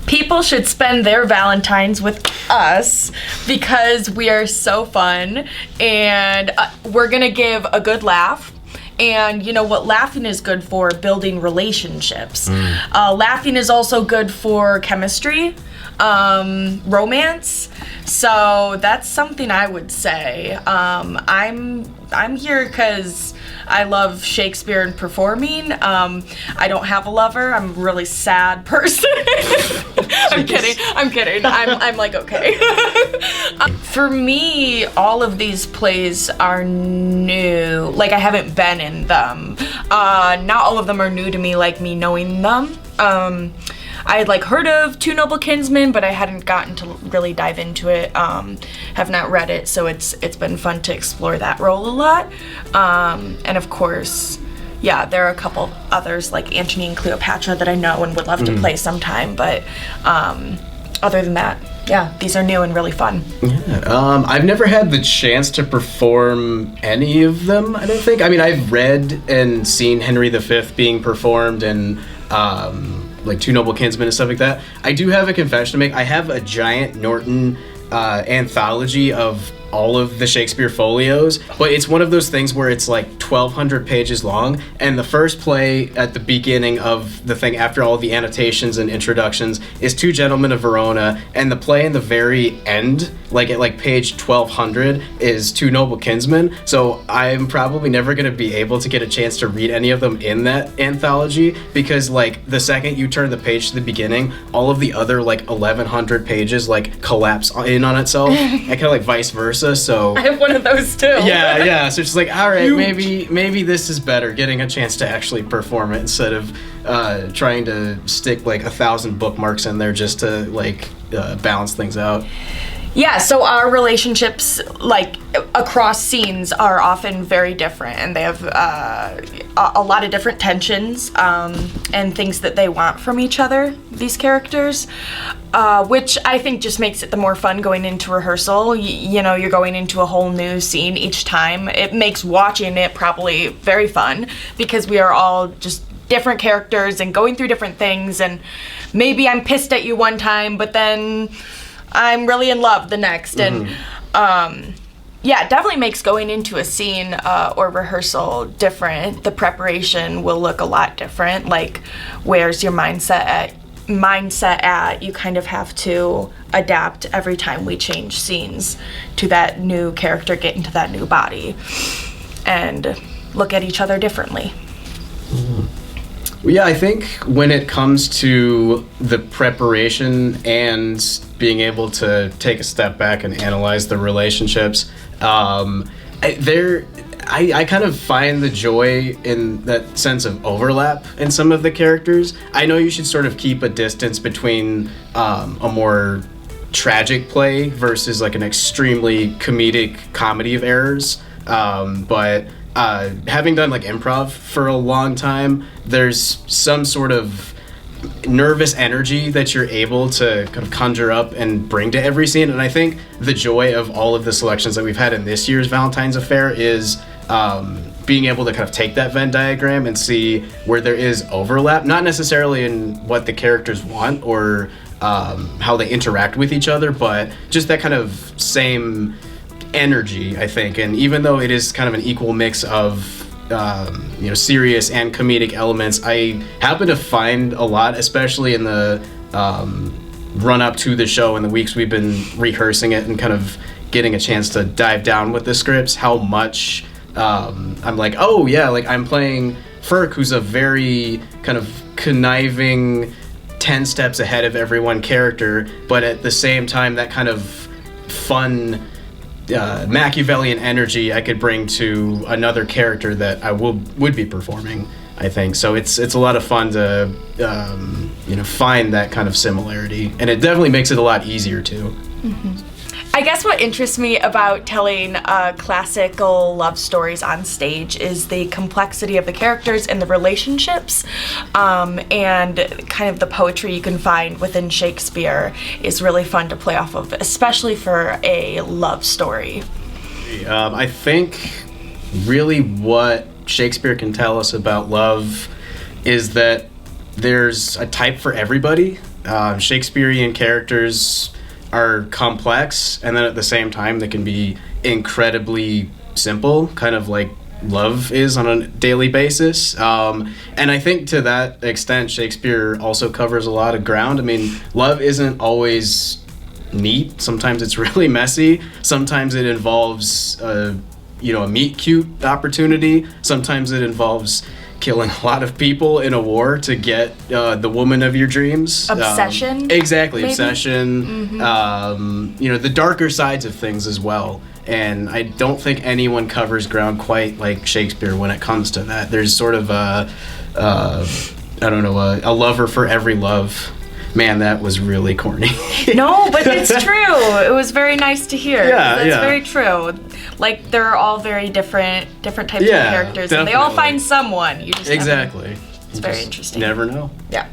people should spend their Valentines with us because we are so fun, and we're gonna give a good laugh. And you know what laughing is good for? Building relationships. Laughing is also good for chemistry, romance. So that's something I would say. I'm here because I love Shakespeare and performing. I don't have a lover. I'm a really sad person. I'm kidding. I'm like, okay. For me, all of these plays are new. Like, I haven't been in them. Not all of them are new to me, like me knowing them. I had heard of Two Noble Kinsmen, but I hadn't gotten to really dive into it. Have not read it, so it's been fun to explore that role a lot. And of course, yeah, there are a couple others like Antony and Cleopatra that I know and would love to play sometime. But other than that, yeah, these are new and really fun. Yeah, I've never had the chance to perform any of them, I don't think. I mean, I've read and seen Henry V being performed and Two Noble Kinsmen and stuff like that. I do have a confession to make. I have a giant Norton anthology of all of the Shakespeare folios, but it's one of those things where it's 1,200 pages long, and the first play at the beginning of the thing, after all the annotations and introductions, is Two Gentlemen of Verona, and the play in the very end, at page 1,200, is Two Noble Kinsmen. So I'm probably never going to be able to get a chance to read any of them in that anthology, because the second you turn the page to the beginning, all of the other 1,100 pages collapse in on itself, and kind of vice versa. So I have one of those too. Yeah. So it's just all right, maybe this is better, getting a chance to actually perform it instead of trying to stick 1,000 bookmarks in there just to balance things out. Yeah, so our relationships, across scenes, are often very different, and they have a lot of different tensions and things that they want from each other, these characters, which I think just makes it the more fun going into rehearsal. You're going into a whole new scene each time. It makes watching it probably very fun because we are all just different characters and going through different things, and maybe I'm pissed at you one time, but then I'm really in love the next. And it definitely makes going into a scene or rehearsal different. The preparation will look a lot different. Where's your mindset at? You kind of have to adapt every time we change scenes to that new character, get into that new body, and look at each other differently. Well, yeah, I think when it comes to the preparation and being able to take a step back and analyze the relationships, I kind of find the joy in that sense of overlap in some of the characters. I know you should sort of keep a distance between a more tragic play versus an extremely comedic comedy of errors, but having done improv for a long time, there's some sort of nervous energy that you're able to kind of conjure up and bring to every scene. And I think the joy of all of the selections that we've had in this year's Valentine's Affair is being able to kind of take that Venn diagram and see where there is overlap, not necessarily in what the characters want or how they interact with each other, but just that kind of same energy, I think. And even though it is kind of an equal mix of serious and comedic elements, I happen to find a lot, especially in the run up to the show and the weeks we've been rehearsing it and kind of getting a chance to dive down with the scripts, how much I'm I'm playing Ferk, who's a very kind of conniving 10 steps ahead of everyone character, but at the same time that kind of fun Machiavellian energy I could bring to another character that I would be performing, I think. So it's a lot of fun to find that kind of similarity, and it definitely makes it a lot easier too. I guess what interests me about telling classical love stories on stage is the complexity of the characters and the relationships, and kind of the poetry you can find within Shakespeare is really fun to play off of, especially for a love story. I think really what Shakespeare can tell us about love is that there's a type for everybody. Shakespearean characters are complex, and then at the same time they can be incredibly simple, kind of like love is on a daily basis. And I think to that extent, Shakespeare also covers a lot of ground. I mean, love isn't always neat. Sometimes it's really messy. Sometimes it involves, a meet cute opportunity. Sometimes it involves killing a lot of people in a war to get the woman of your dreams. Obsession? Exactly, maybe? obsession. The darker sides of things as well. And I don't think anyone covers ground quite like Shakespeare when it comes to that. There's sort of a lover for every love. Man, that was really corny. No, but it's true. It was very nice to hear. Yeah, That's yeah. very true. Like, they're all very different types of characters, and they all definitely. find someone. You just Exactly. It's very interesting. Never know. Yeah.